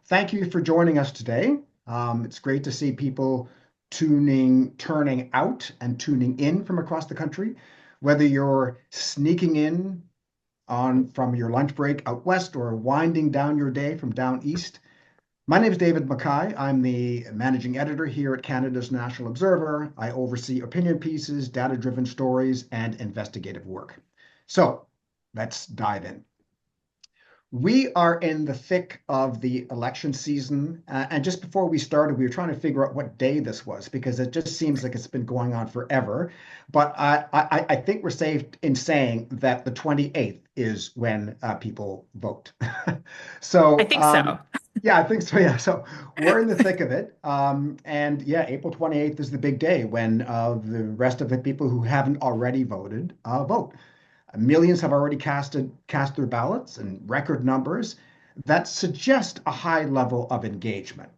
Thank you for joining us today. It's great to see people turning out and tuning in from across the country, whether you're sneaking in on from your lunch break out west or winding down your day from down east. My name is David McKie. I'm the managing editor here at Canada's National Observer. I oversee opinion pieces, data-driven stories, and investigative work. So let's dive in. We are in the thick of the election season. And just before we started, we were trying to figure out what day this was because it just seems like it's been going on forever. But I think we're safe in saying that the 28th is when people vote. I So, think so. yeah, I think so. Yeah. So we're in the thick of it. And yeah, April 28th is the big day when the rest of the people who haven't already voted vote. Millions have already cast their ballots in record numbers that suggest a high level of engagement.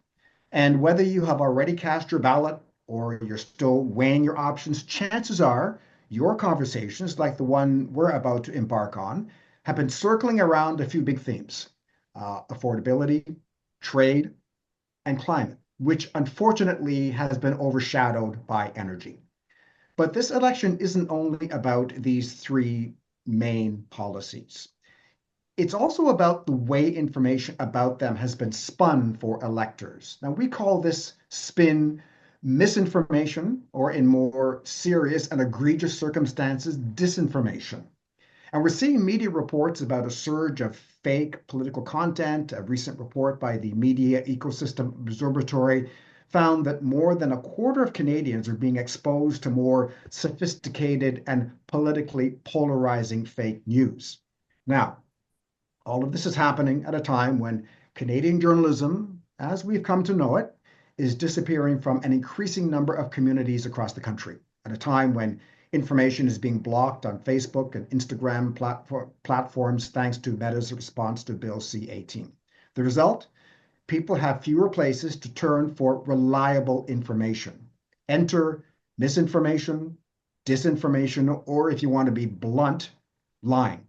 And whether you have already cast your ballot or you're still weighing your options, chances are your conversations, like the one we're about to embark on, have been circling around a few big themes: affordability, trade, and climate, which unfortunately has been overshadowed by energy. But this election isn't only about these three main policies. It's also about the way information about them has been spun for electors. Now, we call this spin misinformation, or in more serious and egregious circumstances, disinformation. And we're seeing media reports about a surge of fake political content. A recent report by the Media Ecosystem Observatory found that more than a quarter of Canadians are being exposed to more sophisticated and politically polarizing fake news. Now, all of this is happening at a time when Canadian journalism, as we've come to know it, is disappearing from an increasing number of communities across the country, at a time when information is being blocked on Facebook and Instagram platforms thanks to Meta's response to Bill C-18. The result? People have fewer places to turn for reliable information. Enter misinformation, disinformation, or if you want to be blunt, lying.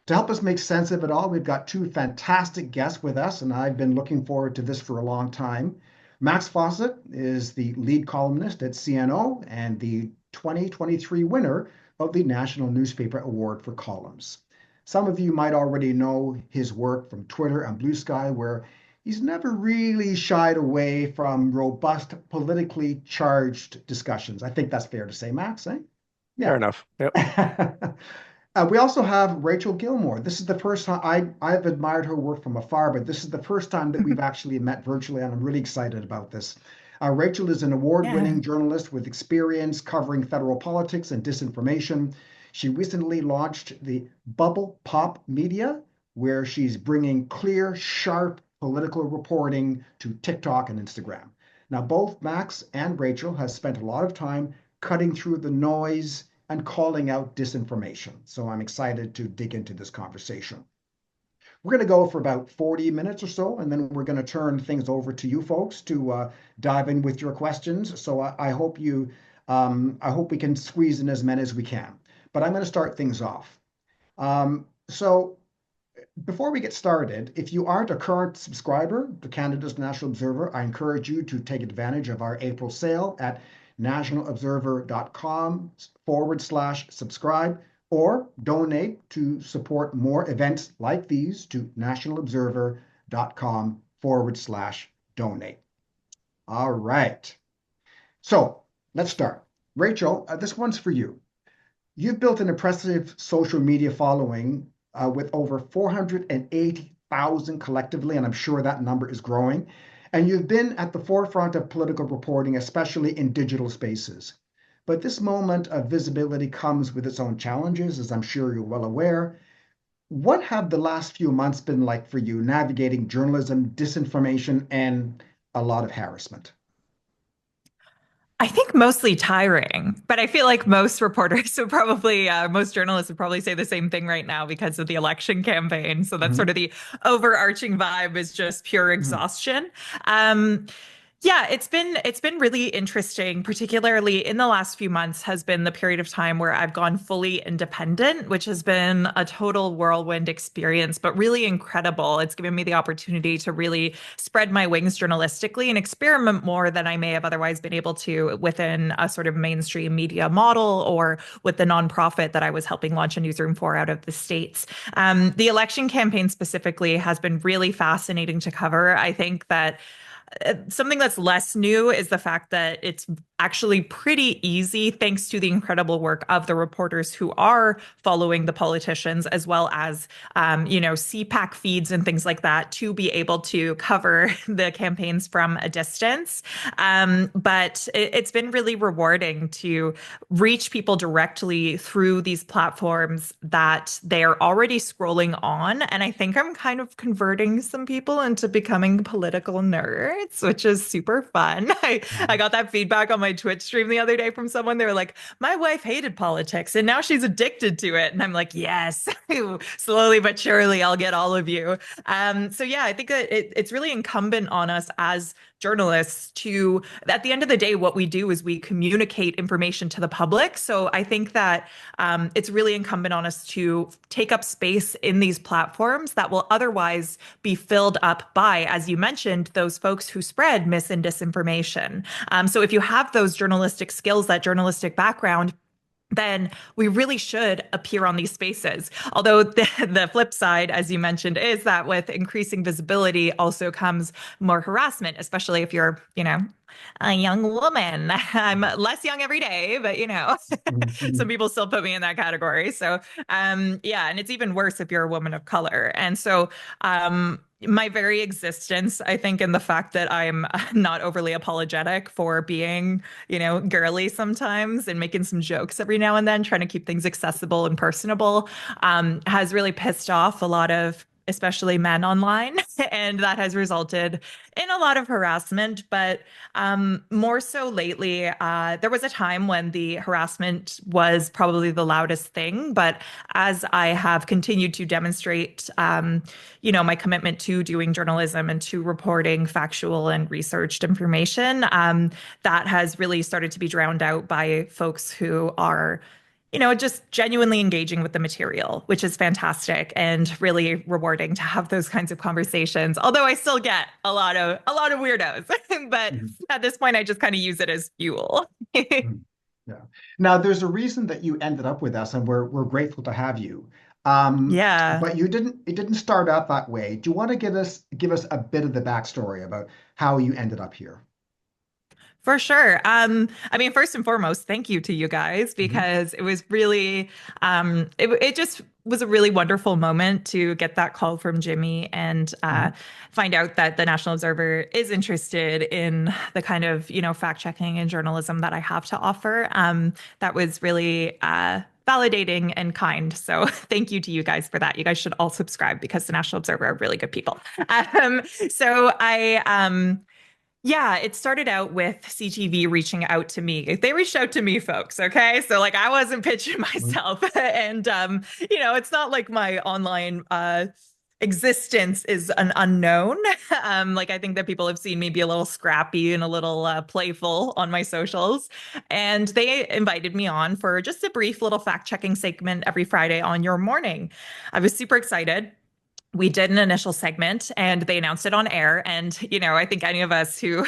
To help us make sense of it all, we've got two fantastic guests with us, and I've been looking forward to this for a long time. Max Fawcett is the lead columnist at CNO and the 2023 winner of the National Newspaper Award for Columns. Some of you might already know his work from Twitter and Blue Sky, where he's never really shied away from robust, politically charged discussions. I think that's fair to say, Max, eh? Fair Yeah. enough. Yep. We also have Rachel Gilmore. This is the first time I've admired her work from afar, but this is the first time that we've actually met virtually, and I'm really excited about this. Rachel is an Yeah. award-winning journalist with experience covering federal politics and disinformation. She recently launched the Bubble Pop Media, where she's bringing clear, sharp political reporting to TikTok and Instagram. Now, both Max and Rachel have spent a lot of time cutting through the noise and calling out disinformation. So I'm excited to dig into this conversation. We're going to go for about 40 minutes or so, and then we're going to turn things over to you folks to dive in with your questions. So I hope we can squeeze in as many as we can. But I'm going to start things off. So before we get started, if you aren't a current subscriber to Canada's National Observer, I encourage you to take advantage of our April sale at nationalobserver.com/subscribe or donate to support more events like these to nationalobserver.com/donate. All right. So let's start. Rachel, this one's for you. You've built an impressive social media following with over 480,000 collectively, and I'm sure that number is growing. And you've been at the forefront of political reporting, especially in digital spaces. But this moment of visibility comes with its own challenges, as I'm sure you're well aware. What have the last few months been like for you navigating journalism, disinformation, and a lot of harassment? I think mostly tiring, but I feel like most reporters would probably, most journalists would probably say the same thing right now because of the election campaign. So that's sort Mhm, of the overarching vibe is just pure mhm, exhaustion. Um, Yeah, it's been really interesting, particularly in the last few months has been the period of time where I've gone fully independent, which has been a total whirlwind experience, but really incredible. It's given me the opportunity to really spread my wings journalistically and experiment more than I may have otherwise been able to within a sort of mainstream media model or with the nonprofit that I was helping launch a newsroom for out of the States. The election campaign specifically has been really fascinating to cover. I think that something that's less new is the fact that it's actually pretty easy, thanks to the incredible work of the reporters who are following the politicians, as well as, CPAC feeds and things like that, to be able to cover the campaigns from a distance. But it's been really rewarding to reach people directly through these platforms that they're already scrolling on. And I think I'm kind of converting some people into becoming political nerds, which is super fun. I got that feedback on my Twitch stream the other day from someone. They were like, my wife hated politics and now she's addicted to it. And I'm like, yes, slowly but surely I'll get all of you. So yeah, I think that it's really incumbent on us as journalists to, at the end of the day, what we do is we communicate information to the public. So I think that it's really incumbent on us to take up space in these platforms that will otherwise be filled up by, as you mentioned, those folks who spread mis and disinformation. So if you have those journalistic skills, that journalistic background, then we really should appear on these spaces. Although the flip side, as you mentioned, is that with increasing visibility also comes more harassment, especially if you're, a young woman. I'm less young every day, but some Mhm. people still put me in that category. So, yeah, and it's even worse if you're a woman of color. And so, my very existence, I think, in the fact that I'm not overly apologetic for being, girly sometimes and making some jokes every now and then, trying to keep things accessible and personable, has really pissed off a lot of especially men online. And that has resulted in a lot of harassment. But more so lately, there was a time when the harassment was probably the loudest thing. But as I have continued to demonstrate, my commitment to doing journalism and to reporting factual and researched information, that has really started to be drowned out by folks who are just genuinely engaging with the material, which is fantastic and really rewarding to have those kinds of conversations. Although I still get a lot of weirdos, but Mhm. at this point, I just kind of use it as fuel. Mhm. Yeah. Now, there's a reason that you ended up with us, and we're grateful to have you. Yeah. But it didn't start out that way. Do you want to give us a bit of the backstory about how you ended up here? For sure. I mean, first and foremost, thank you to you guys Mhm. because it was really, it just was a really wonderful moment to get that call from Jimmy and Mhm. find out that the National Observer is interested in the kind of, fact checking and journalism that I have to offer. That was really, validating and kind. So thank you to you guys for that. You guys should all subscribe because the National Observer are really good people. So yeah, it started out with CTV reaching out to me. They reached out to me, folks. Okay. So, like, I wasn't pitching Mhm. myself. And, it's not like my online existence is an unknown. Like, I think that people have seen me be a little scrappy and a little playful on my socials. And they invited me on for just a brief little fact checking segment every Friday on your morning. I was super excited. We did an initial segment and they announced it on air. And, I think any of us who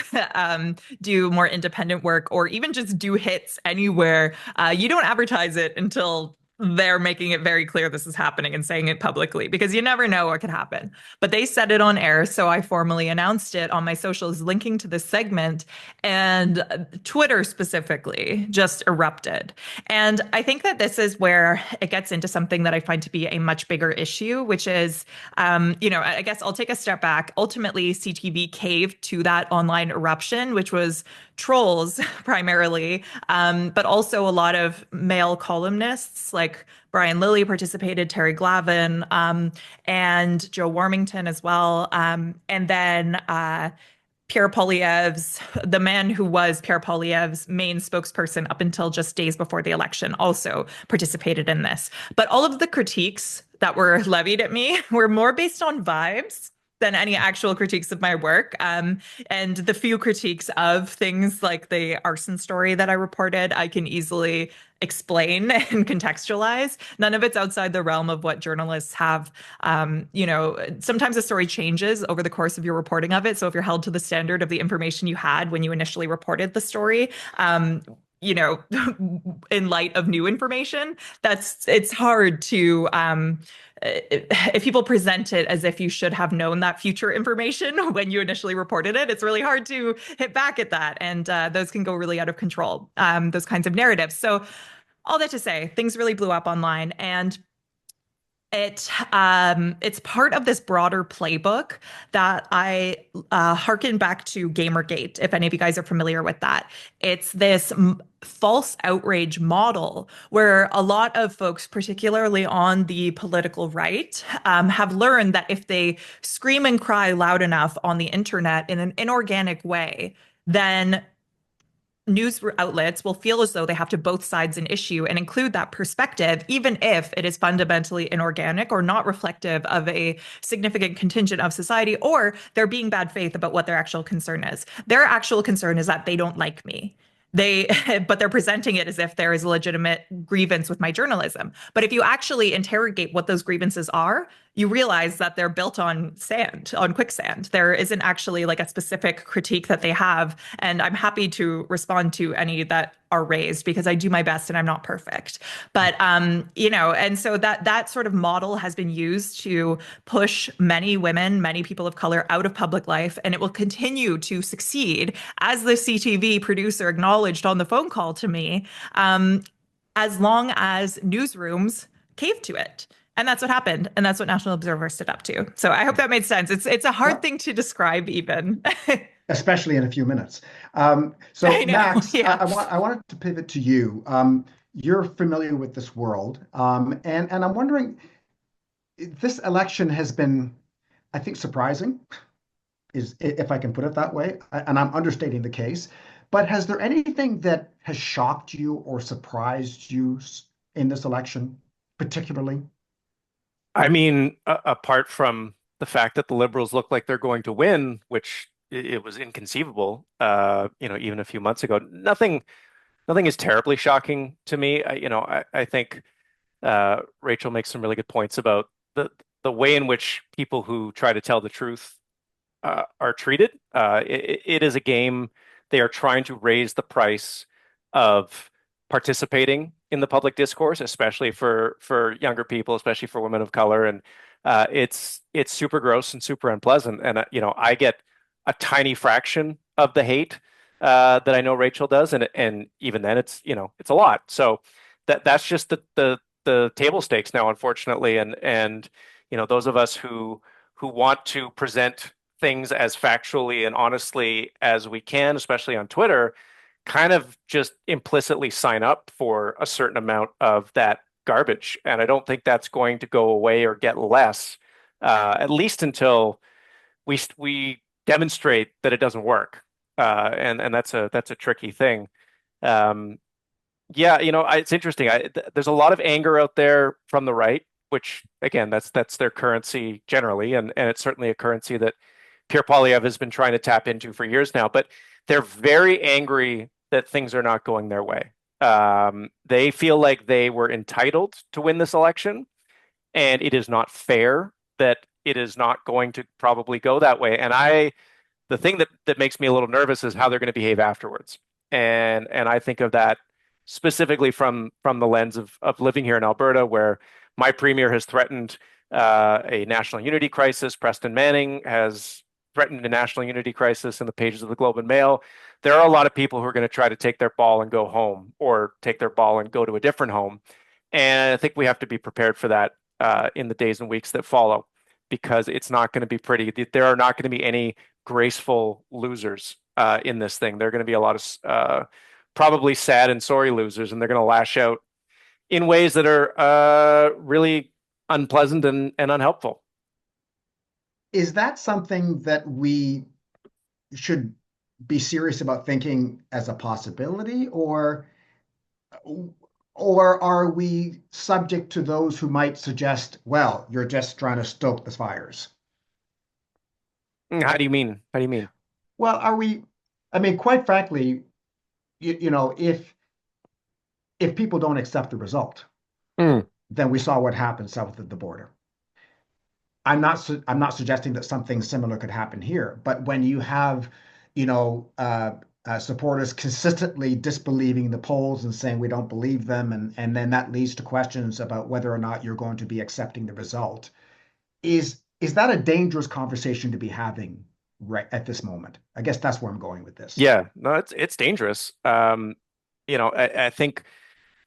do more independent work or even just do hits anywhere, you don't advertise it until they're making it very clear this is happening and saying it publicly because you never know what could happen. But they said it on air. So I formally announced it on my socials linking to this segment. And Twitter specifically just erupted. And I think that this is where it gets into something that I find to be a much bigger issue, which is I guess I'll take a step back. Ultimately, CTV caved to that online eruption, which was trolls primarily, but also a lot of male columnists like Brian Lilly participated, Terry Glavin, and Joe Warmington as well. And then Pierre Poilievre's, the man who was Pierre Poilievre's main spokesperson up until just days before the election, also participated in this. But all of the critiques that were levied at me were more based on vibes than any actual critiques of my work. And the few critiques of things like the arson story that I reported, I can easily explain and contextualize. None of it's outside the realm of what journalists have. Sometimes a story changes over the course of your reporting of it. So if you're held to the standard of the information you had when you initially reported the story, you know, in light of new information, it's hard to if people present it as if you should have known that future information when you initially reported it, it's really hard to hit back at that. And those can go really out of control, those kinds of narratives. So, all that to say, things really blew up online. And it's part of this broader playbook that I harken back to Gamergate, if any of you guys are familiar with that. It's this false outrage model where a lot of folks, particularly on the political right, have learned that if they scream and cry loud enough on the internet in an inorganic way, then news outlets will feel as though they have to both sides an issue and include that perspective, even if it is fundamentally inorganic or not reflective of a significant contingent of society, or they're being bad faith about what their actual concern is. Their actual concern is that they don't like me. They, but they're presenting it as if there is a legitimate grievance with my journalism. But if you actually interrogate what those grievances are, you realize that they're built on sand, on quicksand. There isn't actually like a specific critique that they have. And I'm happy to respond to any that are raised because I do my best and I'm not perfect. But and so that sort of model has been used to push many women, many people of color out of public life, and it will continue to succeed, as the CTV producer acknowledged on the phone call to me, as long as newsrooms cave to it. And that's what happened. And that's what National Observer stood up to. So I hope that made sense. It's a hard Well, thing to describe even. especially in a few minutes. So I know. Max, Yeah. I wanted to pivot to you. You're familiar with this world, and I'm wondering, this election has been, I think, surprising, is if I can put it that way, and I'm understating the case. But has there anything that has shocked you or surprised you in this election, particularly? I mean, apart from the fact that the Liberals look like they're going to win, which it was inconceivable, even a few months ago, nothing is terribly shocking to me. I think Rachel makes some really good points about the way in which people who try to tell the truth are treated. It is a game. They are trying to raise the price of participating in the public discourse, especially for younger people, especially for women of color, and it's super gross and super unpleasant. And I get a tiny fraction of the hate that I know Rachel does, and even then, it's a lot. So that's just the table stakes now, unfortunately, and those of us who want to present things as factually and honestly as we can, especially on Twitter, kind of just implicitly sign up for a certain amount of that garbage. And I don't think that's going to go away or get less, at least until we demonstrate that it doesn't work. And that's a tricky thing. Um, yeah, it's interesting. There's a lot of anger out there from the right, which again, that's their currency generally, and it's certainly a currency that Pierre Poilievre has been trying to tap into for years now. But they're very angry that things are not going their way. They feel like they were entitled to win this election, and it is not fair that it is not going to probably go that way. And the thing that makes me a little nervous is how they're going to behave afterwards. And I think of that specifically from the lens of living here in Alberta, where my premier has threatened a national unity crisis. Preston Manning has threatened a national unity crisis in the pages of the Globe and Mail. There are a lot of people who are going to try to take their ball and go home, or take their ball and go to a different home. And I think we have to be prepared for that in the days and weeks that follow, because it's not going to be pretty. There are not going to be any graceful losers in this thing. There are going to be a lot of probably sad and sorry losers, and they're going to lash out in ways that are really unpleasant and unhelpful. Is that something that we should be serious about thinking as a possibility, or are we subject to those who might suggest, well, you're just trying to stoke the fires? How do you mean? How do you mean? Well, are we, I mean, quite frankly, if people don't accept the result, Mm, then we saw what happened south of the border. I'm not suggesting that something similar could happen here, but when you have, you know, supporters consistently disbelieving the polls and saying we don't believe them, and then that leads to questions about whether or not you're going to be accepting the result, is that a dangerous conversation to be having right at this moment? I guess that's where I'm going with this. yeah, no, it's dangerous. I think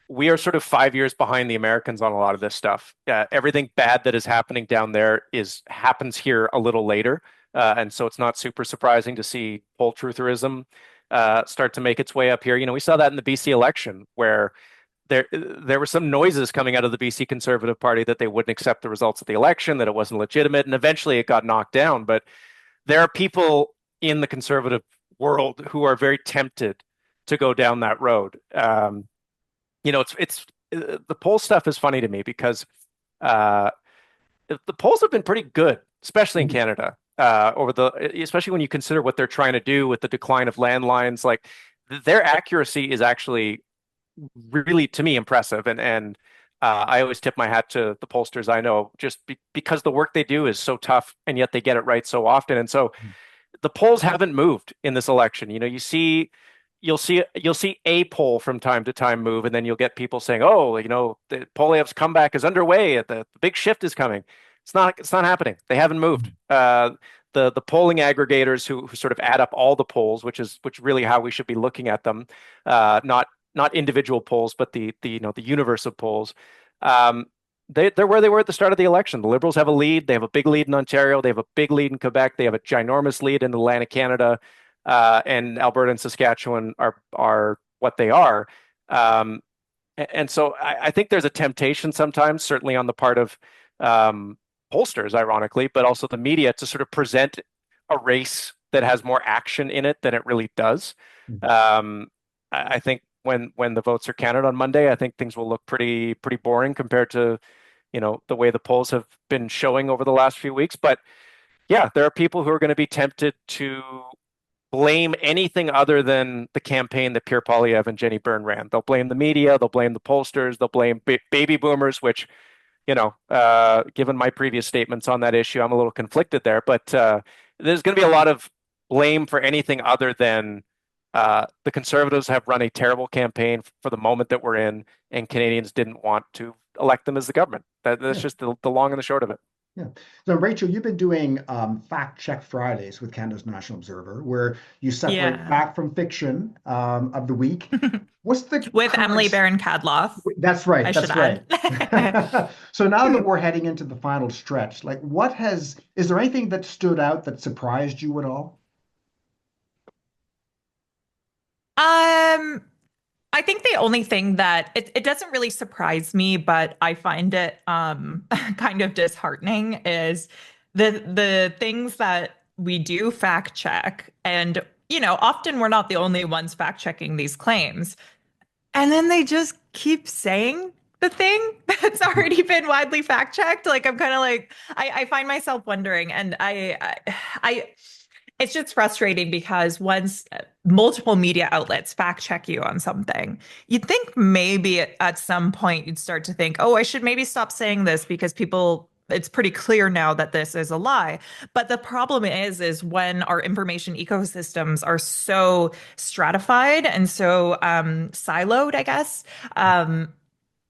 we are sort of 5 years behind the Americans on a lot of this stuff. Everything bad that is happening down there is happens here a little later, and so it's not super surprising to see poll trutherism start to make its way up here. We saw that in the BC election where there were some noises coming out of the BC Conservative Party that they wouldn't accept the results of the election, that it wasn't legitimate, and eventually it got knocked down. But there are people in the conservative world who are very tempted to go down that road. It's the poll stuff is funny to me because uh, the polls have been pretty good, especially in Mhm. Canada, especially when you consider what they're trying to do with the decline of landlines. Like their accuracy is actually really, to me, impressive, and I always tip my hat to the pollsters I know, just because the work they do is so tough, and yet they get it right so often, and so the polls haven't moved in this election. You'll see a poll from time to time move, and then you'll get people saying, "Oh, the Poilievre's comeback is underway. The big shift is coming." It's not happening. They haven't moved. The polling aggregators who sort of add up all the polls, which really how we should be looking at them, not individual polls, but the universe of polls. Um, they're where they were at the start of the election. The Liberals have a lead. They have a big lead in Ontario. They have a big lead in Quebec. They have a ginormous lead in Atlantic Canada, and Alberta and Saskatchewan are what they are. Um, and so I think there's a temptation sometimes, certainly on the part of um, pollsters, ironically, but also the media, to sort of present a race that has more action in it than it really does. Um, I think when the votes are counted on Monday, I think things will look pretty boring compared to the way the polls have been showing over the last few weeks. But yeah, there are people who are going to be tempted to blame anything other than the campaign that Pierre Poilievre and Jenny Byrne ran. They'll blame the media, they'll blame the pollsters, they'll blame baby boomers, which, given my previous statements on that issue, I'm a little conflicted there. But there's going to be a lot of blame for anything other than the Conservatives have run a terrible campaign for the moment that we're in, and Canadians didn't want to elect them as the government. That's Yeah. just the long and the short of it. Yeah. So, Rachel, you've been doing Fact Check Fridays with Canada's National Observer, where you separate Yeah. fact from fiction of the week. What's the With Emily current? Barron Cadloff, That's right. I should That's add. right. So now that we're heading into the final stretch, like is there anything that stood out that surprised you at all? Um, I think the only thing that it doesn't really surprise me, but I find it kind of disheartening is the things that we do fact check. And, often we're not the only ones fact checking these claims. And then they just keep saying the thing that's already been widely fact checked. Like I'm kind of like I find myself wondering, and I it's just frustrating because once multiple media outlets fact check you on something, you'd think maybe at some point you'd start to think, oh, I should maybe stop saying this because it's pretty clear now that this is a lie. But the problem is when our information ecosystems are so stratified and so siloed, I guess.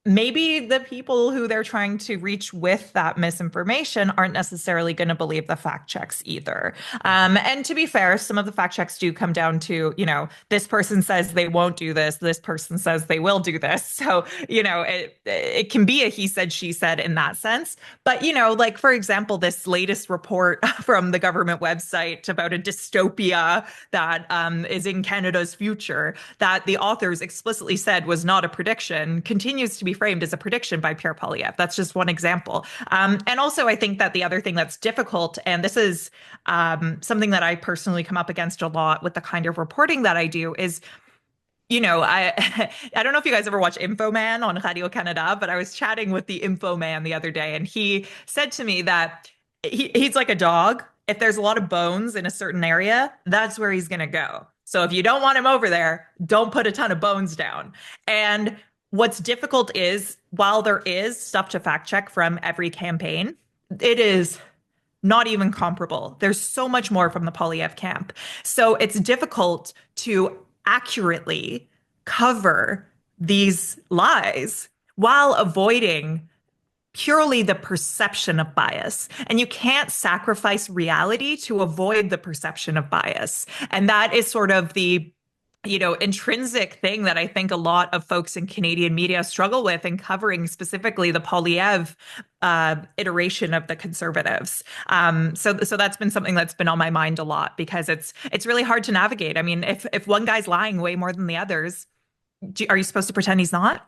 Maybe the people who they're trying to reach with that misinformation aren't necessarily going to believe the fact checks either. And to be fair, some of the fact checks do come down to, this person says they won't do this, this person says they will do this. So, it can be a he said, she said in that sense. But, like, for example, this latest report from the government website about a dystopia that is in Canada's future that the authors explicitly said was not a prediction continues to be framed as a prediction by Pierre Poilievre. That's just one example. And also, I think that the other thing that's difficult, and this is something that I personally come up against a lot with the kind of reporting that I do, is I I don't know if you guys ever watch Infoman on Radio Canada, but I was chatting with the Infoman the other day, and he said to me that he's like a dog. if there's a lot of bones in a certain area, that's where he's going to go. So if you don't want him over there, don't put a ton of bones down. And what's difficult is while there is stuff to fact check from every campaign, it is not even comparable. There's so much more from the Poilievre camp. So it's difficult to accurately cover these lies while avoiding purely the perception of bias. And you can't sacrifice reality to avoid the perception of bias. And that is sort of the intrinsic thing that I think a lot of folks in Canadian media struggle with in covering specifically the Poilievre iteration of the Conservatives. So that's been something that's been on my mind a lot because it's really hard to navigate. I mean, if one guy's lying way more than the others, are you supposed to pretend he's not?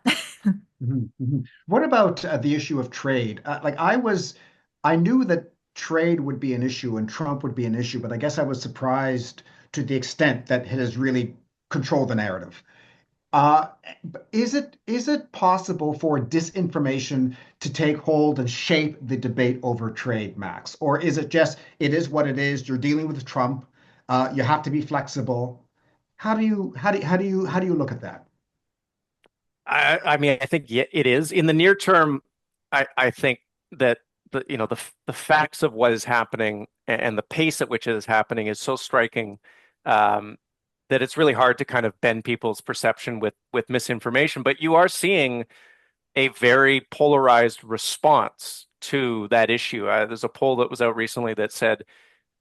What about the issue of trade? I knew that trade would be an issue and Trump would be an issue, but I guess I was surprised to the extent that it has really controlled the narrative. Uh, is it possible for disinformation to take hold and shape the debate over trade, Max? Or is it just it is what it is? You're dealing with Trump. You have to be flexible. How do you look at that? I mean, I think yeah, it is. In the near term, I think that the facts of what is happening and the pace at which it is happening is so striking that it's really hard to kind of bend people's perception with misinformation. But you are seeing a very polarized response to that issue. There's a poll that was out recently that said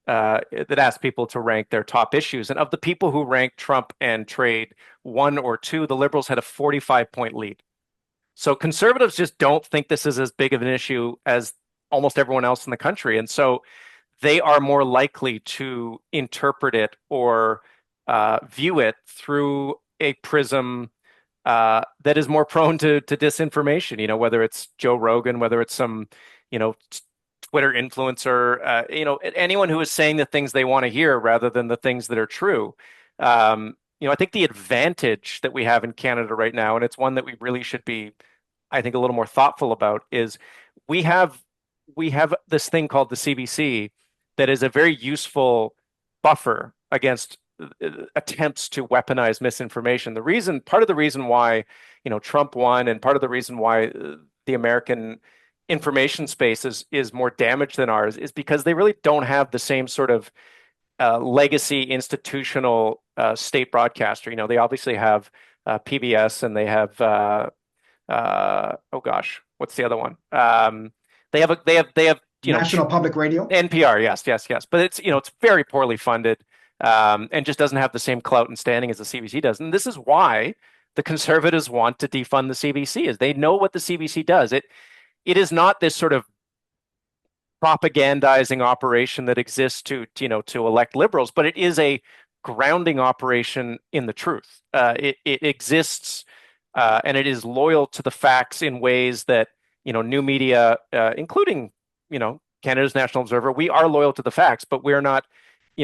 that asked people to rank their top issues. And of the people who ranked Trump and trade one or two, the Liberals had a 45-point lead. So conservatives just don't think this is as big of an issue as almost everyone else in the country. And so they are more likely to interpret it or view it through a prism that is more prone to disinformation, whether it's Joe Rogan, whether it's some, Twitter influencer, anyone who is saying the things they want to hear rather than the things that are true. I think the advantage that we have in Canada right now, and it's one that we really should be, I think, a little more thoughtful about, is we have we have this thing called the CBC that is a very useful buffer against attempts to weaponize misinformation. Part of the reason why, Trump won, and part of the reason why the American information space is more damaged than ours is because they really don't have the same sort of legacy institutional state broadcaster. They obviously have PBS, and they have oh gosh, what's the other one? They have National Public Radio. NPR, yes, yes, yes. But it's very poorly funded, and just doesn't have the same clout and standing as the CBC does. And this is why the conservatives want to defund the CBC, is they know what the CBC does. It is not this sort of propagandizing operation that exists to elect liberals, but it is a grounding operation in the truth. It exists, and it is loyal to the facts in ways that new media, including Canada's National Observer, we are loyal to the facts, but we're not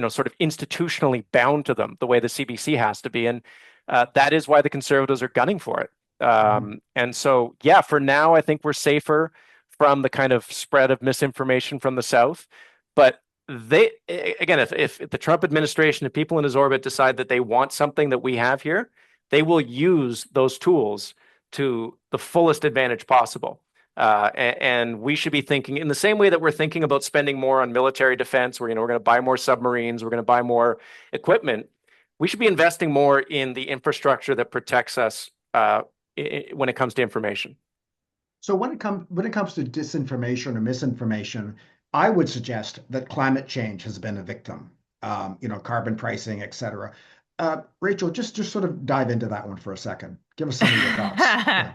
sort of institutionally bound to them the way the CBC has to be, and that is why the conservatives are gunning for it. And so, yeah, for now, I think we're safer from the kind of spread of misinformation from the South. But again, if the Trump administration, if people in his orbit decide that they want something that we have here, they will use those tools to the fullest advantage possible. And we should be thinking in the same way that we're thinking about spending more on military defense, where we're going to buy more submarines, we're going to buy more equipment. We should be investing more in the infrastructure that protects us when it comes to information. So when it comes to disinformation or misinformation, I would suggest that climate change has been a victim. Carbon pricing, et cetera. Rachel, just sort of dive into that one for a second. Give us some of your thoughts. Yeah.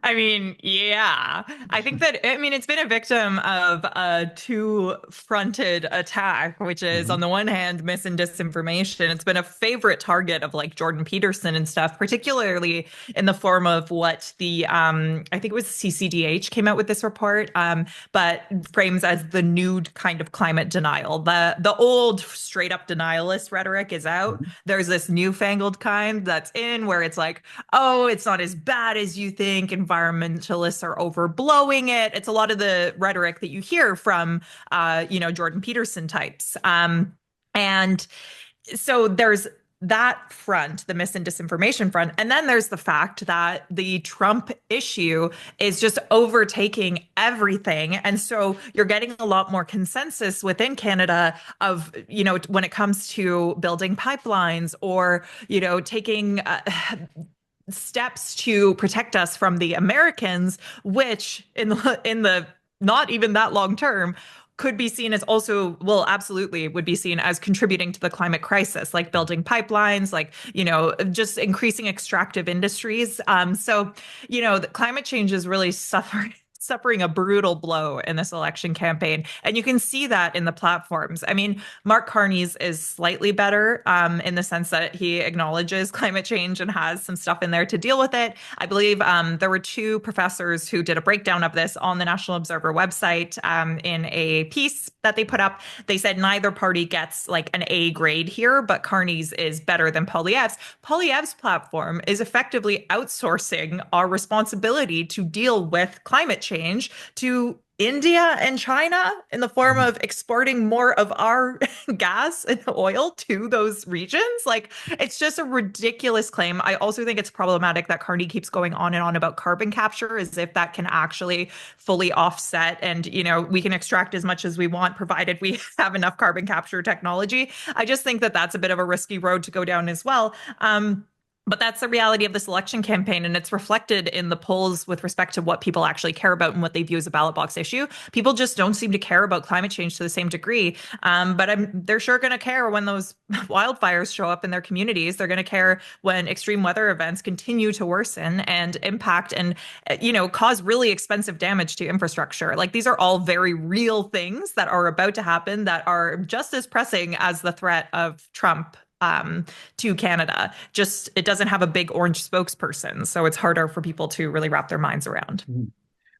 I mean, yeah. It's been a victim of a two-fronted attack, which is on Mhm. the one hand, mis and disinformation. It's been a favorite target of like Jordan Peterson and stuff, particularly in the form of what I think it was CCDH came out with this report, but frames as the new kind of climate denial. The old straight up denialist rhetoric is out. Mhm. There's this newfangled kind that's in where it's like, oh, it's not as bad as you think, environmentalists are overblowing it. It's a lot of the rhetoric that you hear from, Jordan Peterson types. And so there's that front, the mis and disinformation front. And then there's the fact that the Trump issue is just overtaking everything. And so you're getting a lot more consensus within Canada of, when it comes to building pipelines or, taking steps to protect us from the Americans, which in the not even that long term could be seen as also, well, absolutely would be seen as contributing to the climate crisis, like building pipelines, like, just increasing extractive industries. The climate change is really suffering a brutal blow in this election campaign. And you can see that in the platforms. I mean, Mark Carney's is slightly better in the sense that he acknowledges climate change and has some stuff in there to deal with it. I believe there were two professors who did a breakdown of this on the National Observer website in a piece that they put up. They said neither party gets like an A grade here, but Carney's is better than Poilievre's. Poilievre's platform is effectively outsourcing our responsibility to deal with climate change to India and China in the form of exporting more of our gas and oil to those regions. Like, it's just a ridiculous claim. I also think it's problematic that Carney keeps going on and on about carbon capture as if that can actually fully offset and, we can extract as much as we want, provided we have enough carbon capture technology. I just think that that's a bit of a risky road to go down as well. But that's the reality of this election campaign, and it's reflected in the polls with respect to what people actually care about and what they view as a ballot box issue. People just don't seem to care about climate change to the same degree. But they're sure going to care when those wildfires show up in their communities. They're going to care when extreme weather events continue to worsen and impact and, cause really expensive damage to infrastructure. Like, these are all very real things that are about to happen that are just as pressing as the threat of Trump to Canada. Just it doesn't have a big orange spokesperson, so it's harder for people to really wrap their minds around.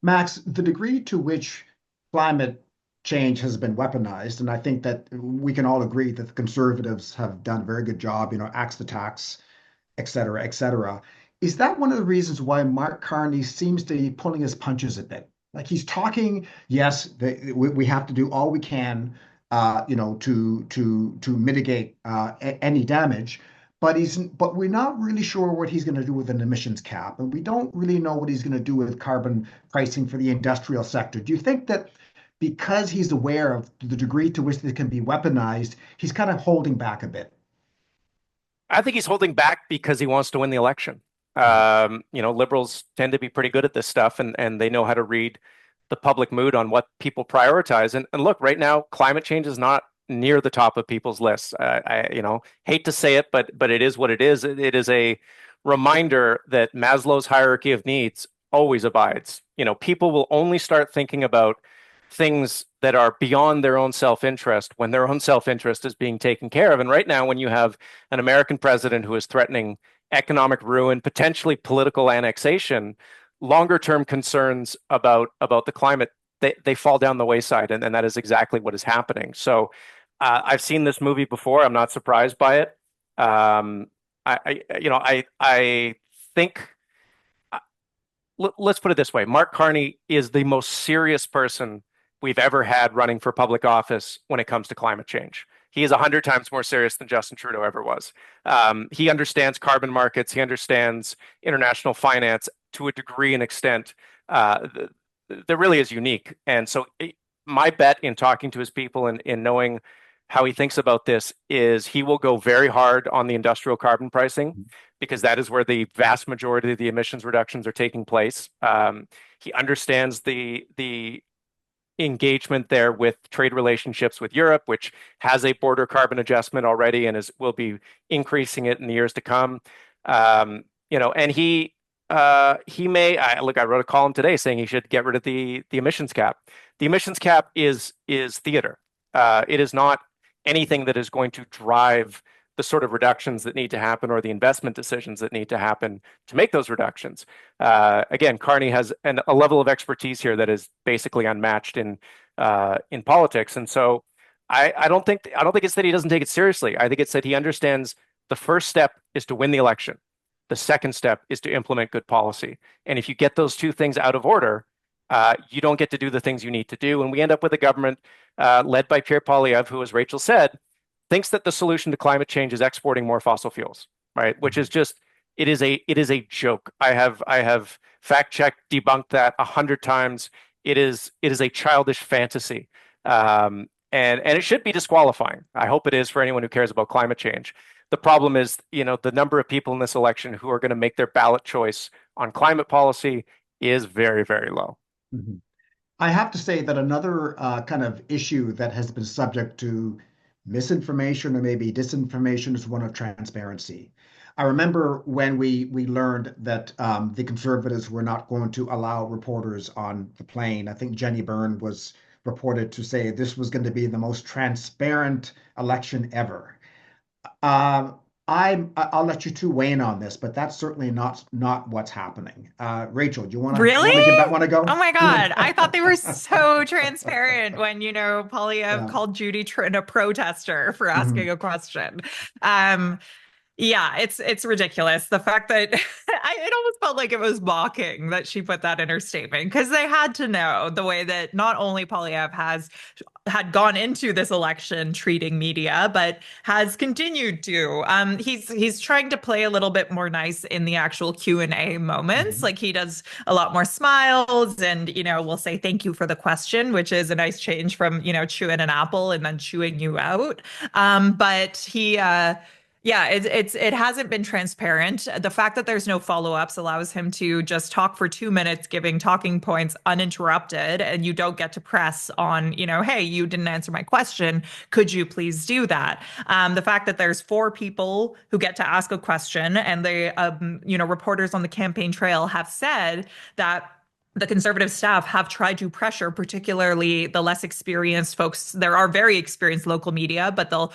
Max, the degree to which climate change has been weaponized, and I think that we can all agree that the conservatives have done a very good job, axe the tax, et cetera, et cetera. Is that one of the reasons why Mark Carney seems to be pulling his punches a bit? Like, he's talking, yes, we have to do all we can, to mitigate any damage, but we're not really sure what he's going to do with an emissions cap, and we don't really know what he's going to do with carbon pricing for the industrial sector. Do you think that because he's aware of the degree to which this can be weaponized, he's kind of holding back a bit? I think he's holding back because he wants to win the election. Liberals tend to be pretty good at this stuff, and they know how to read the public mood on what people prioritize. And look, right now, climate change is not near the top of people's lists. I hate to say it, but it is what it is. It is a reminder that Maslow's hierarchy of needs always abides. People will only start thinking about things that are beyond their own self-interest when their own self-interest is being taken care of. And right now, when you have an American president who is threatening economic ruin, potentially political annexation, longer term concerns about the climate, they fall down the wayside, and that is exactly what is happening. So I've seen this movie before. I'm not surprised by it. I think let's put it this way: Mark Carney is the most serious person we've ever had running for public office when it comes to climate change. He is 100 times more serious than Justin Trudeau ever was. He understands carbon markets. He understands international finance to a degree and extent that really is unique. And so my bet in talking to his people and in knowing how he thinks about this is he will go very hard on the industrial carbon pricing because that is where the vast majority of the emissions reductions are taking place. He understands the engagement there with trade relationships with Europe, which has a border carbon adjustment already and will be increasing it in the years to come. And he may I wrote a column today saying he should get rid of the emissions cap. The emissions cap is theater. It is not anything that is going to drive the sort of reductions that need to happen or the investment decisions that need to happen to make those reductions. Again, Carney has a level of expertise here that is basically unmatched in politics, and so I don't think it's that he doesn't take it seriously. I think it's that he understands the first step is to win the election. The second step is to implement good policy. And if you get those two things out of order, you don't get to do the things you need to do. And we end up with a government led by Pierre Poilievre, who, as Rachel said, thinks that the solution to climate change is exporting more fossil fuels, right? Which is just it is a joke. I have fact checked, debunked that 100 times. It is a childish fantasy, and it should be disqualifying. I hope it is for anyone who cares about climate change. The problem is, the number of people in this election who are going to make their ballot choice on climate policy is very, very low. Mhm. I have to say that another kind of issue that has been subject to misinformation or maybe disinformation is one of transparency. I remember when we learned that the conservatives were not going to allow reporters on the plane. I think Jenny Byrne was reported to say this was going to be the most transparent election ever. Um, I'll let you two weigh in on this, but that's certainly not what's happening. Rachel, do you want to give that Really? one a Oh go? my God. I thought they were so transparent when, Polyev Yeah. called Judy Trin a protester for asking Mhm. a question. Um, Yeah, it's ridiculous. The fact that it almost felt like it was mocking that she put that in her statement because they had to know the way that not only Polyev had gone into this election treating media, but has continued to. He's trying to play a little bit more nice in the actual Q&A moments. Mhm. Like he does a lot more smiles and, will say thank you for the question, which is a nice change from, chewing an apple and then chewing you out. But yeah, it hasn't been transparent. The fact that there's no follow-ups allows him to just talk for 2 minutes, giving talking points uninterrupted, and you don't get to press on, hey, you didn't answer my question. Could you please do that? The fact that there's four people who get to ask a question, and reporters on the campaign trail have said that the conservative staff have tried to pressure, particularly the less experienced folks. There are very experienced local media, but they'll,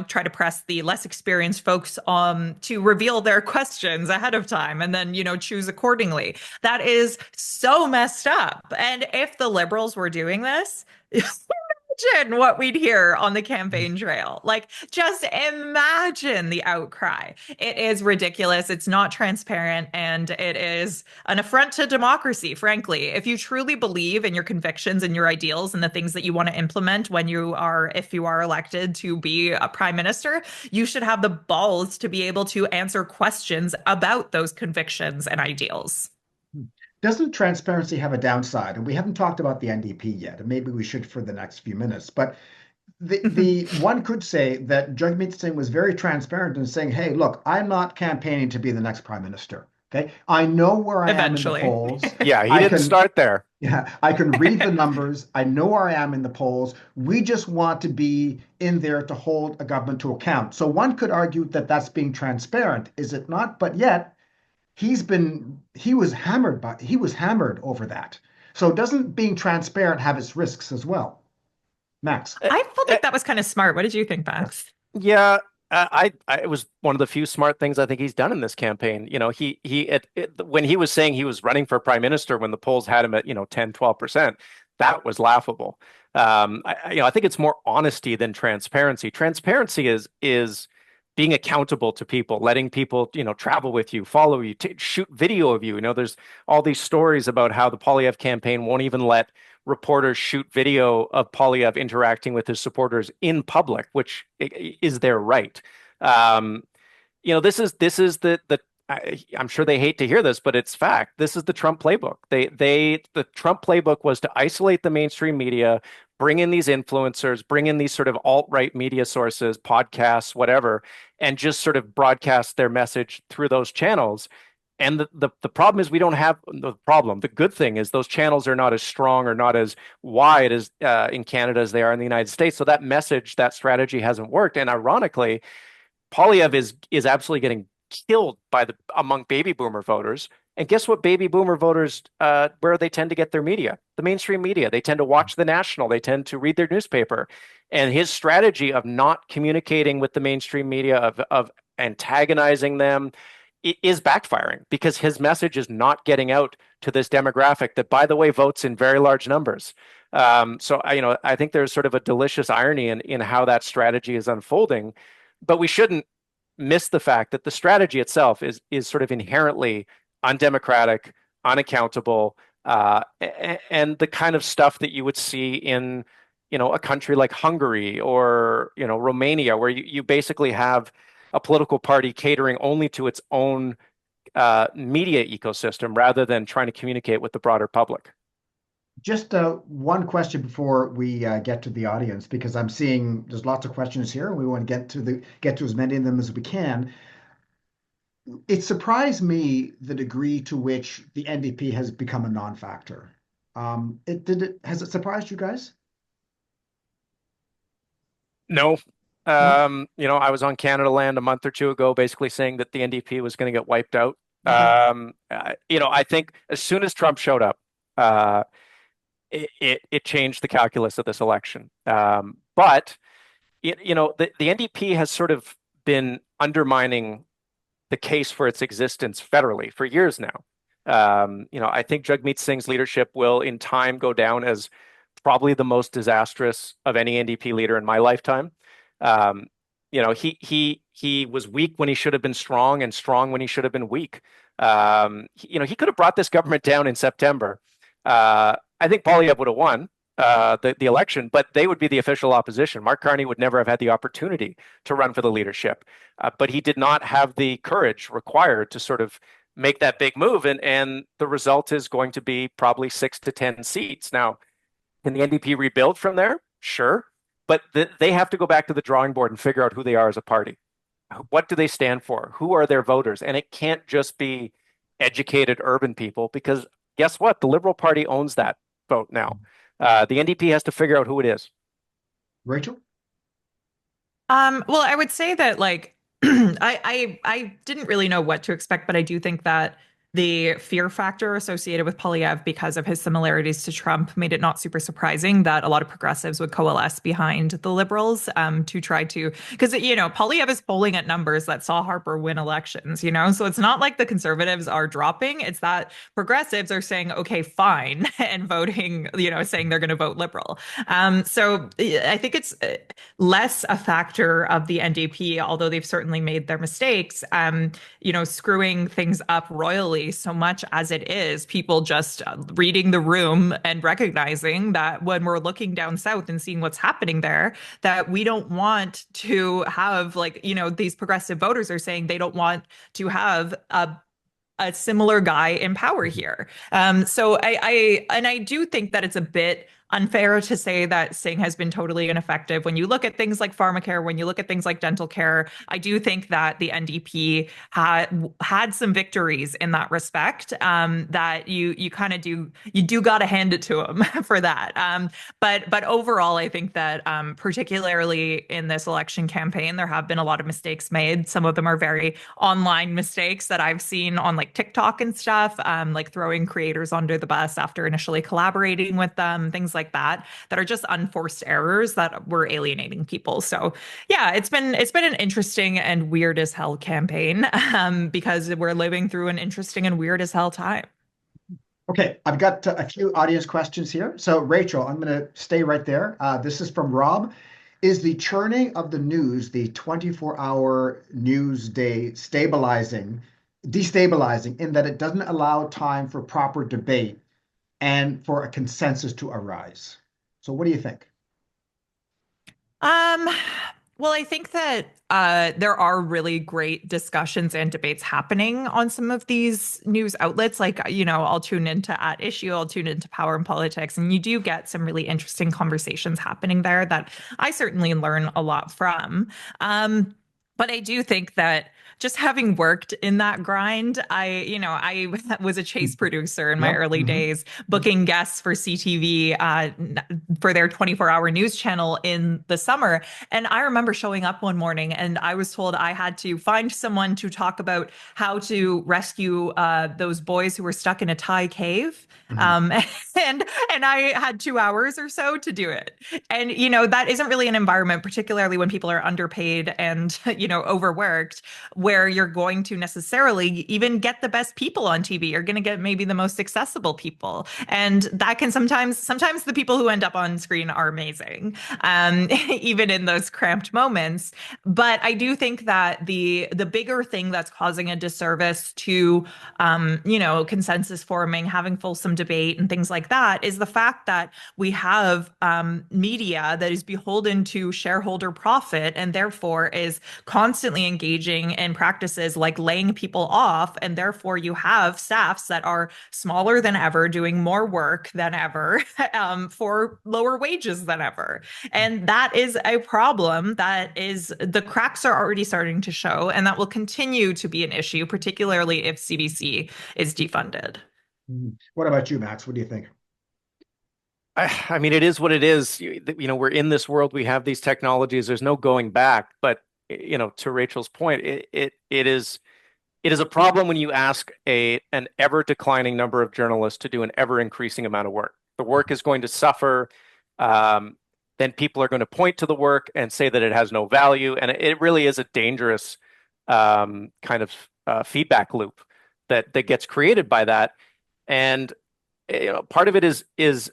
try to press the less experienced folks to reveal their questions ahead of time and then, choose accordingly. That is so messed up. And if the liberals were doing this, imagine what we'd hear on the campaign trail. Like, just imagine the outcry. It is ridiculous. It's not transparent, and it is an affront to democracy, frankly. If you truly believe in your convictions and your ideals and the things that you want to implement if you are elected to be a prime minister, you should have the balls to be able to answer questions about those convictions and ideals. Doesn't transparency have a downside? And we haven't talked about the NDP yet, and maybe we should for the next few minutes. But the one could say that Jagmeet Singh was very transparent in saying, "Hey, look, I'm not campaigning to be the next prime minister. Okay, I know where I am in the Eventually. polls. Yeah, he I didn't can, start there. yeah, I can read the numbers. I know where I am in the polls. We just want to be in there to hold a government to account." So one could argue that that's being transparent, is it not? But yet he was hammered over that. So doesn't being transparent have its risks as well? Max. Uh, I felt uh, like that was kind of smart. What did you think, Max? Yeah, it was one of the few smart things I think he's done in this campaign. When he was saying he was running for prime minister when the polls had him at 10, 12%, that was laughable. I think it's more honesty than transparency. Transparency is being accountable to people, letting people travel with you, follow you, shoot video of you. There's all these stories about how the Poilievre campaign won't even let reporters shoot video of Poilievre interacting with his supporters in public, which is their right. Um, this is I'm sure they hate to hear this, but it's fact. This is the Trump playbook. The Trump playbook was to isolate the mainstream media, bring in these influencers, bring in these sort of alt-right media sources, podcasts, whatever, and just sort of broadcast their message through those channels. And the problem is we don't have the problem. The good thing is those channels are not as strong or not as wide as in Canada as they are in the United States. So that message, that strategy hasn't worked. And ironically, Polyev is absolutely getting killed among baby boomer voters. And guess what? Baby boomer voters, where they tend to get their media, the mainstream media. They tend to watch the National. They tend to read their newspaper. And his strategy of not communicating with the mainstream media, of antagonizing them, is backfiring because his message is not getting out to this demographic that, by the way, votes in very large numbers. I think there's sort of a delicious irony in how that strategy is unfolding, but we shouldn't miss the fact that the strategy itself is sort of inherently undemocratic, unaccountable, and the kind of stuff that you would see in, a country like Hungary or, Romania, where you basically have a political party catering only to its own media ecosystem rather than trying to communicate with the broader public. Just one question before we get to the audience, because I'm seeing there's lots of questions here, and we want to get to as many of them as we can. It surprised me the degree to which the NDP has become a non-factor. Has it surprised you guys? No. No? I was on Canada Land a month or two ago, basically saying that the NDP was going to get wiped out. Okay. I think as soon as Trump showed up, it changed the calculus of this election. But the NDP has sort of been undermining the case for its existence federally for years now. I think Jagmeet Singh's leadership will, in time, go down as probably the most disastrous of any NDP leader in my lifetime. Um, he was weak when he should have been strong, and strong when he should have been weak. He could have brought this government down in September. I think Polyev would have won the election, but they would be the official opposition. Mark Carney would never have had the opportunity to run for the leadership, but he did not have the courage required to sort of make that big move, and the result is going to be probably 6 to 10 seats. Now, can the NDP rebuild from there? Sure, but they have to go back to the drawing board and figure out who they are as a party. What do they stand for? Who are their voters? And it can't just be educated urban people, because guess what? The Liberal Party owns that vote now. The NDP has to figure out who it is. Rachel? Well, I would say that like I didn't really know what to expect, but I do think that the fear factor associated with Polyev because of his similarities to Trump made it not super surprising that a lot of progressives would coalesce behind the liberals to try to because Polyev is polling at numbers that saw Harper win elections, so it's not like the conservatives are dropping, it's that progressives are saying okay fine and voting, saying they're going to vote liberal. So I think it's less a factor of the NDP, although they've certainly made their mistakes, screwing things up royally so much as it is people just reading the room and recognizing that when we're looking down south and seeing what's happening there, that we don't want to have these progressive voters are saying they don't want to have a similar guy in power here. So I do think that it's a bit unfair to say that Singh has been totally ineffective. When you look at things like pharmacare, when you look at things like dental care, I do think that the NDP had some victories in that respect. That you kind of do got to hand it to him for that. But overall, I think that particularly in this election campaign, there have been a lot of mistakes made. Some of them are very online mistakes that I've seen on like TikTok and stuff, like throwing creators under the bus after initially collaborating with them, things like that are just unforced errors that were alienating people. So yeah, it's been an interesting and weird as hell campaign because we're living through an interesting and weird as hell time. Okay, I've got a few audience questions here. So, Rachel, I'm going to stay right there. This is from Rob. Is the churning of the news, the 24-hour news day, destabilizing in that it doesn't allow time for proper debate and for a consensus to arise? So, what do you think? Um, well, I think that there are really great discussions and debates happening on some of these news outlets. Like, I'll tune into At Issue, I'll tune into Power and Politics, and you do get some really interesting conversations happening there that I certainly learn a lot from. But I do think that just having worked in that grind, I was a chase producer in my Yep. early days, booking guests for CTV for their 24-hour news channel in the summer. And I remember showing up one morning and I was told I had to find someone to talk about how to rescue those boys who were stuck in a Thai cave. Mhm. Um, and I had 2 hours or so to do it. And that isn't really an environment, particularly when people are underpaid and overworked, where you're going to necessarily even get the best people on TV. You're going to get maybe the most accessible people. And that can sometimes the people who end up on screen are amazing, even in those cramped moments. But I do think that the bigger thing that's causing a disservice to consensus forming, having fulsome debate and things like that is the fact that we have media that is beholden to shareholder profit and therefore is constantly engaging in practices like laying people off. And therefore you have staffs that are smaller than ever, doing more work than ever, for lower wages than ever. And that is a problem that is the cracks are already starting to show, and that will continue to be an issue, particularly if CBC is defunded. What about you, Max? What do you think? I mean, it is what it is. We're in this world. We have these technologies. There's no going back. But to Rachel's point, it is a problem when you ask an ever declining number of journalists to do an ever increasing amount of work. The work is going to suffer. Then people are going to point to the work and say that it has no value, and it really is a dangerous kind of feedback loop that gets created by that. And part of it is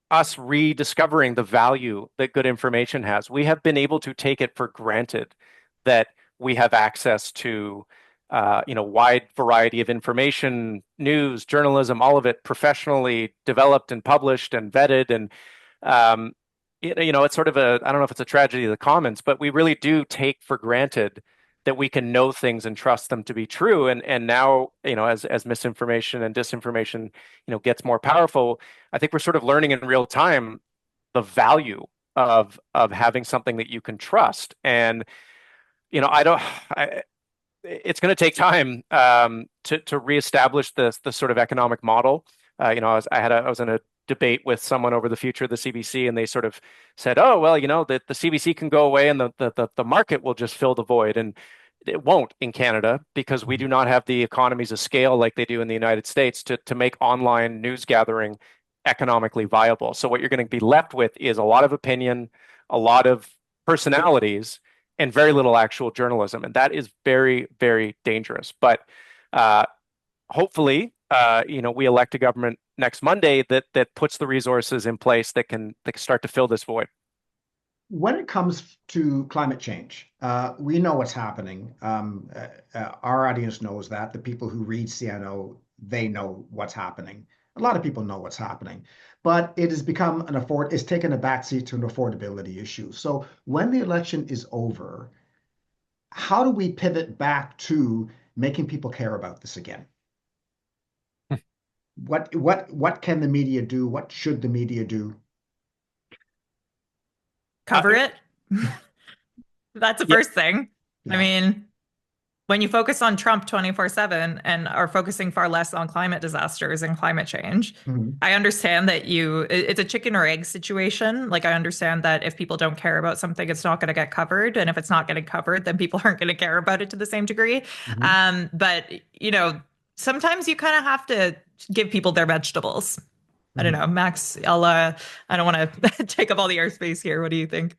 us rediscovering the value that good information has. We have been able to take it for granted that we have access to wide variety of information, news, journalism, all of it professionally developed and published and vetted. And um, it's sort of I don't know if it's a tragedy of the commons, but we really do take for granted that we can know things and trust them to be true. And now, as misinformation and disinformation, gets more powerful, I think we're sort of learning in real time the value of having something that you can trust. And I don't. It's going to take time to reestablish the sort of economic model. I was in a debate with someone over the future of the CBC, and they sort of said, "Oh, well, the CBC can go away, and the market will just fill the void." And it won't in Canada because we do not have the economies of scale like they do in the United States to make online news gathering economically viable. So what you're going to be left with is a lot of opinion, a lot of personalities, and very little actual journalism. And that is very, very dangerous. But uh, hopefully, we elect a government next Monday that puts the resources in place that can start to fill this void. When it comes to climate change, we know what's happening. Our audience knows that. The people who read CNO, they know what's happening. A lot of people know what's happening, but it has become it's taken a backseat to an affordability issue. So when the election is over, how do we pivot back to making people care about this again? What can the media do? What should the media do? Cover it. That's the Yeah, first thing. I Yeah. mean, when you focus on Trump 24/7 and are focusing far less on climate disasters and climate change, Mhm. I understand that it's a chicken or egg situation. Like, I understand that if people don't care about something, it's not going to get covered. And if it's not getting covered, then people aren't going to care about it to the same degree. Mhm. But, sometimes you kind of have to give people their vegetables. I don't Mhm. know, Max, I don't want to take up all the airspace here. What do you think?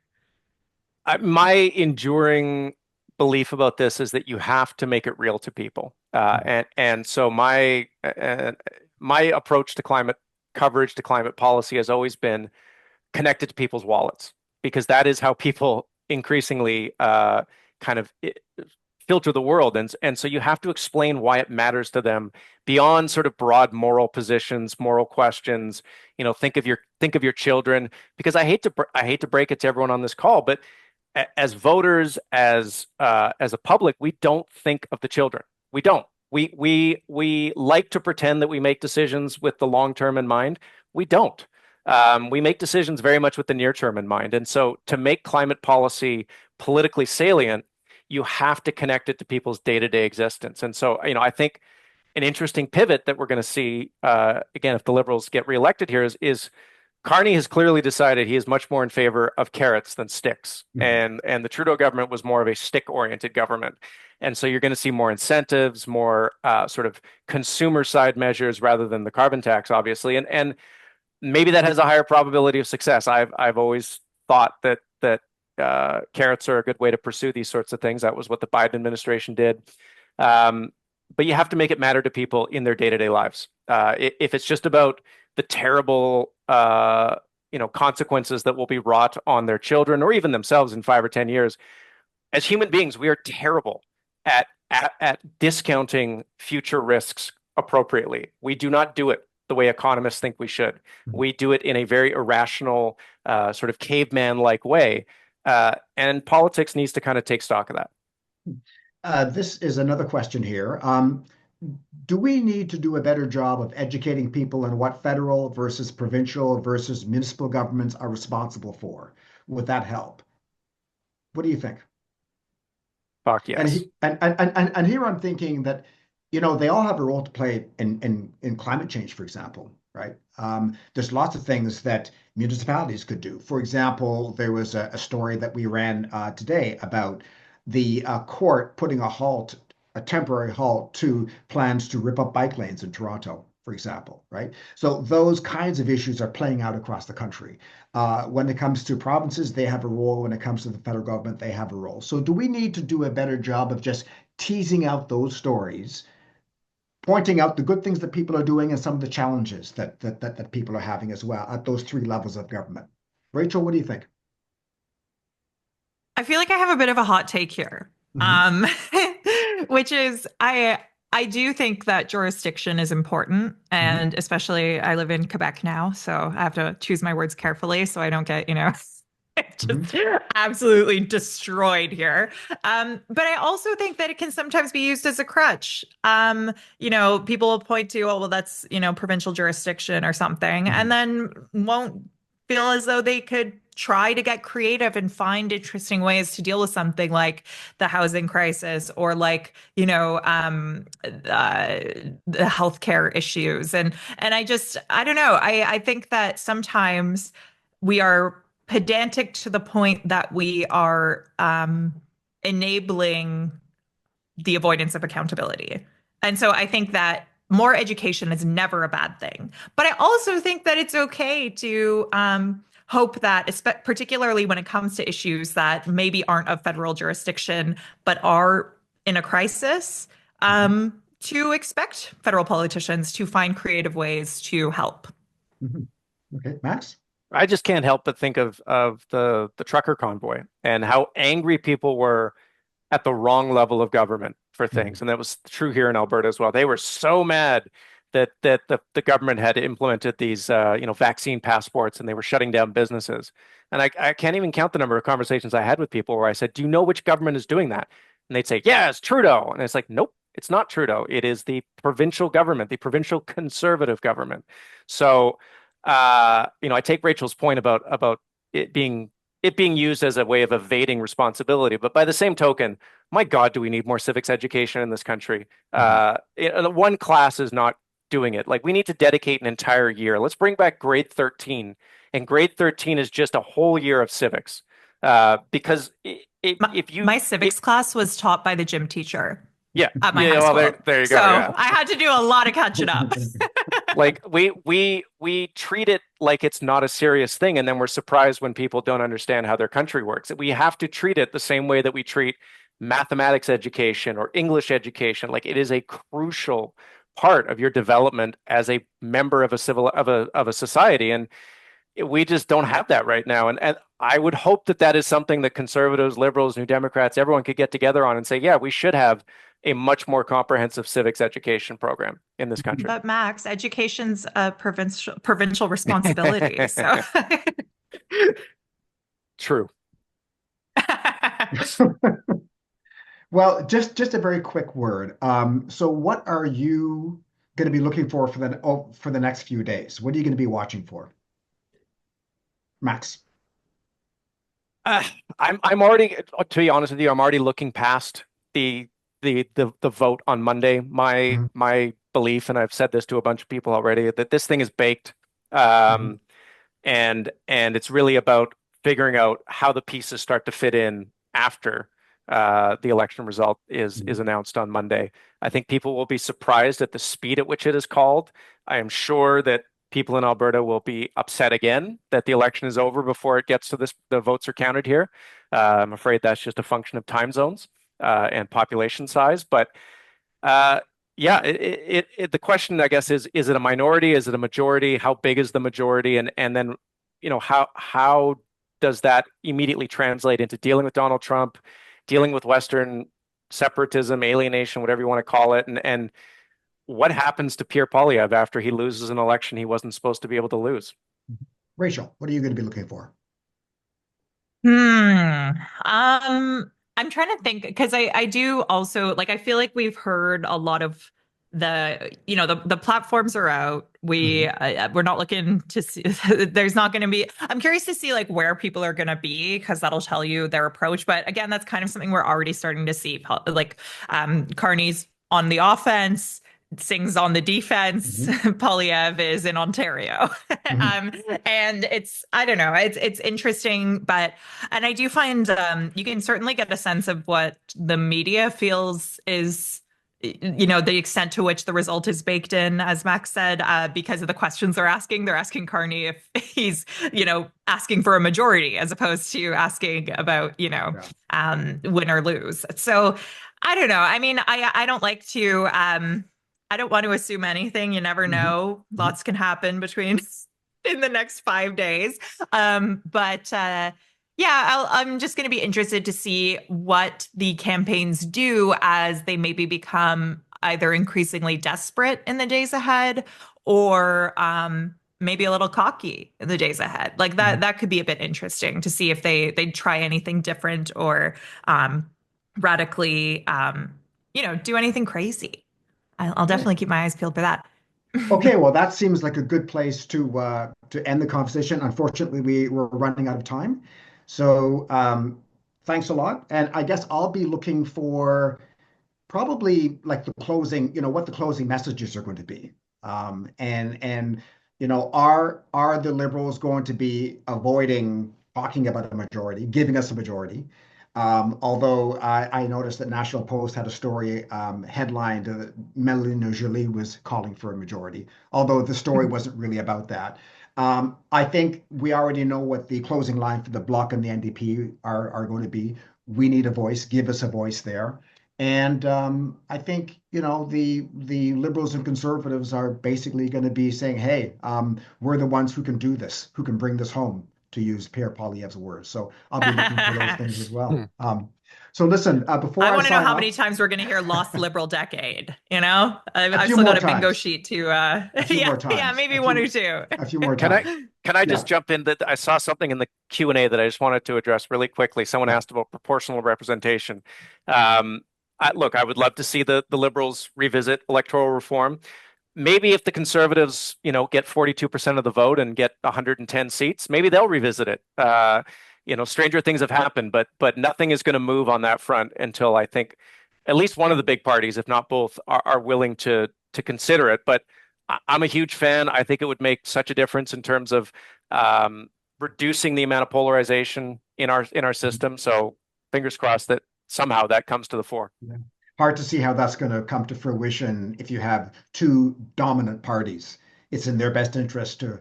my enduring belief about this is that you have to make it real to people. And so my approach to climate coverage, to climate policy has always been connected to people's wallets because that is how people increasingly kind of filter the world. And so you have to explain why it matters to them beyond sort of broad moral positions, moral questions. Think of your children, because I hate to break it to everyone on this call, but as voters, as a public, we don't think of the children. We don't. We like to pretend that we make decisions with the long term in mind. We don't. We make decisions very much with the near term in mind. And so, to make climate policy politically salient, you have to connect it to people's day to day existence. And so, I think an interesting pivot that we're going to see again if the Liberals get reelected here is Carney has clearly decided he is much more in favor of carrots than sticks, Mhm. and the Trudeau government was more of a stick-oriented government, and so you're going to see more incentives, more sort of consumer side measures rather than the carbon tax, obviously, and maybe that has a higher probability of success. I've always thought that carrots are a good way to pursue these sorts of things. That was what the Biden administration did. Um, but you have to make it matter to people in their day-to-day lives. If it's just about the terrible, consequences that will be wrought on their children or even themselves in 5 or 10 years, as human beings, we are terrible at discounting future risks appropriately. We do not do it the way economists think we should. We do it in a very irrational, sort of caveman-like way. And politics needs to kind of take stock of that. This is another question here. Do we need to do a better job of educating people on what federal versus provincial versus municipal governments are responsible for? Would that help? What do you think? Fuck And yes. he, and here I'm thinking that, they all have a role to play in climate change, for example, right? There's lots of things that municipalities could do. For example, there was a story that we ran today about the court putting a temporary halt to plans to rip up bike lanes in Toronto, for example, right? So those kinds of issues are playing out across the country. When it comes to provinces, they have a role. When it comes to the federal government, they have a role. So do we need to do a better job of just teasing out those stories, pointing out the good things that people are doing and some of the challenges that people are having as well at those three levels of government? Rachel, what do you think? I feel like I have a bit of a hot take here. Hmm. Um, which is I do think that jurisdiction is important, Hmm. and especially I live in Quebec now, so I have to choose my words carefully so I don't get, Hmm. just absolutely destroyed here. But I also think that it can sometimes be used as a crutch. People will point to, oh, well, that's, provincial jurisdiction or something, and Hmm. then won't feel as though they could try to get creative and find interesting ways to deal with something like the housing crisis or like the healthcare issues and I don't know, I think that sometimes we are pedantic to the point that we are enabling the avoidance of accountability. And so I think that more education is never a bad thing. But I also think that it's okay to hope that, particularly when it comes to issues that maybe aren't of federal jurisdiction, but are in a crisis, Hmm. to expect federal politicians to find creative ways to help. Hmm. Okay, Max? I just can't help but think of the trucker convoy and how angry people were at the wrong level of government for Hmm. things. And that was true here in Alberta as well. They were so mad that the government had implemented these vaccine passports and they were shutting down businesses. And I can't even count the number of conversations I had with people where I said, "Do you know which government is doing that?" And they'd say, "Yeah, it's Trudeau." And it's like, "Nope, it's not Trudeau. It is the provincial government, the provincial conservative government." So I take Rachel's point about it being used as a way of evading responsibility. But by the same token, my God, do we need more civics education in this country? Hmm. One class is not doing it. Like we need to dedicate an entire year. Let's bring back grade 13. And grade 13 is just a whole year of civics. Because if you, My civics class was taught by the gym teacher yeah, at my yeah, high well, school. there you So go. Yeah. I had to do a lot of catching up. Like we treat it like it's not a serious thing, and then we're surprised when people don't understand how their country works. We have to treat it the same way that we treat mathematics education or English education. Like it is a crucial part of your development as a member of a of a society, and we just don't have that right now. And I would hope that that is something that conservatives, liberals, New Democrats, everyone could get together on and say, yeah, we should have a much more comprehensive civics education program in this country. But Max, education's a provincial responsibility. So True. Well, just a very quick word. So what are you going to be looking for the next few days? What are you going to be watching for, Max? Uh, I'm already, to be honest with you, I'm already looking past the the vote on Monday. Mhm. My belief, and I've said this to a bunch of people already, that this thing is baked. Mhm. Um, and it's really about figuring out how the pieces start to fit in after the election result is Mhm. announced on Monday. I think people will be surprised at the speed at which it is called. I am sure that people in Alberta will be upset again that the election is over before it gets to this, the votes are counted here. I'm afraid that's just a function of time zones and population size. But uh, yeah, the question, I guess, is it a minority? Is it a majority? How big is the majority? And then, how does that immediately translate into dealing with Donald Trump, dealing with Western separatism, alienation, whatever you want to call it, and what happens to Pierre Poilievre after he loses an election he wasn't supposed to be able to lose? Rachel, what are you going to be looking for? Hmm. I'm trying to think because I do also like I feel like we've heard a lot of the platforms are out. Mhm. We're not looking to see there's not going to be. I'm curious to see like where people are going to be because that'll tell you their approach. But again, that's kind of something we're already starting to see. Like Carney's on the offense. Sings on the defense. Mhm. Polyev is in Ontario. Mhm. um, and I don't know, it's interesting, but and I do find you can certainly get a sense of what the media feels is, the extent to which the result is baked in, as Max said, because of the questions they're asking. They're asking Carney if he's, asking for a majority as opposed to asking about, Yeah. win or lose. So I don't know. I mean, I don't like to. I don't want to assume anything. You never Mhm. know. Mhm. Lots can happen between in the next 5 days. But yeah, I'm just going to be interested to see what the campaigns do as they maybe become either increasingly desperate in the days ahead or maybe a little cocky in the days ahead. Like that, Mhm. that could be a bit interesting to see if they try anything different or radically, do anything crazy. I'll Okay. definitely keep my eyes peeled for that. Okay, well, that seems like a good place to end the conversation. Unfortunately, we're running out of time. So thanks a lot. And I guess I'll be looking for probably like the closing, what the closing messages are going to be. And are the liberals going to be avoiding talking about a majority, giving us a majority? Although I noticed that National Post had a story headlined Melanie Joly was calling for a majority, although the story wasn't really about that. I think we already know what the closing line for the Bloc and the NDP are going to be. We need a voice. Give us a voice there. And I think, the liberals and conservatives are basically going to be saying, hey, we're the ones who can do this, who can bring this home, to use Pierre Poilievre's words. So I'll be looking for those things as well. Hmm. So listen, before I I want to know sign how off, many times we're going to hear "lost liberal decade." You know, a I've few still more got a bingo times, sheet to. a few Yeah, more yeah, times, maybe one or two. a few more Can I times. can I Yeah, just jump in that I saw something in the Q&A that I just wanted to address really quickly. Someone yeah. asked about proportional representation. Um, look, I would love to see the liberals revisit electoral reform. Maybe if the conservatives, get 42% of the vote and get 110 seats, maybe they'll revisit it. Stranger things have happened, but nothing is going to move on that front until I think at least one of the big parties, if not both, are willing to consider it. But I'm a huge fan. I think it would make such a difference in terms of um, reducing the amount of polarization in our system. So fingers crossed that somehow that comes to the fore. Yeah. Hard to see how that's going to come to fruition if you have two dominant parties. It's in their best interest to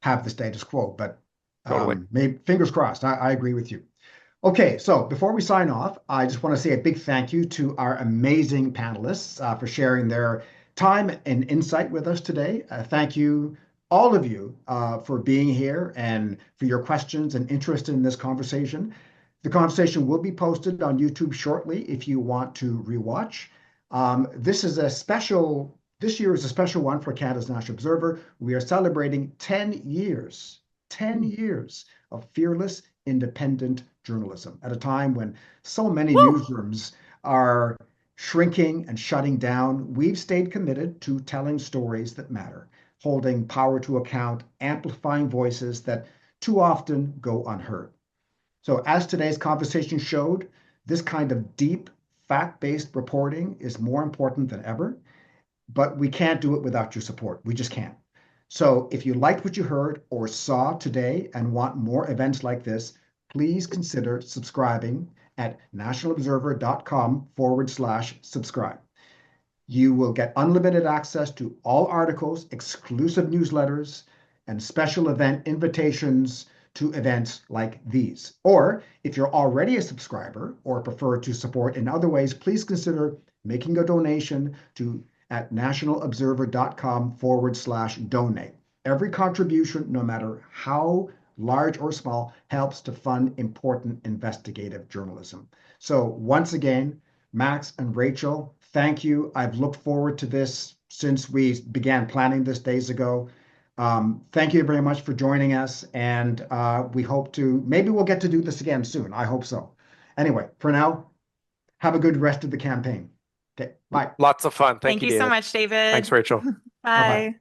have the status quo, but Totally. maybe, fingers crossed. I agree with you. Okay, so before we sign off, I just want to say a big thank you to our amazing panelists for sharing their time and insight with us today. Thank you, all of you, for being here and for your questions and interest in this conversation. The conversation will be posted on YouTube shortly if you want to rewatch. This year is a special one for Canada's National Observer. We are celebrating 10 years, 10 years of fearless, independent journalism at a time when so many Woo! newsrooms are shrinking and shutting down. We've stayed committed to telling stories that matter, holding power to account, amplifying voices that too often go unheard. So, as today's conversation showed, this kind of deep, fact based reporting is more important than ever, but we can't do it without your support. We just can't. So, if you liked what you heard or saw today and want more events like this, please consider subscribing at nationalobserver.com/subscribe. You will get unlimited access to all articles, exclusive newsletters, and special event invitations to events like these. Or if you're already a subscriber or prefer to support in other ways, please consider making a donation to at nationalobserver.com/donate. Every contribution, no matter how large or small, helps to fund important investigative journalism. So once again, Max and Rachel, thank you. I've looked forward to this since we began planning this days ago. Thank you very much for joining us, and we hope to, maybe we'll get to do this again soon. I hope so. Anyway, for now, have a good rest of the campaign. Okay, bye. Lots of fun. Thank Thank you, you so David. much, David. Thanks, Rachel. Bye bye. Bye.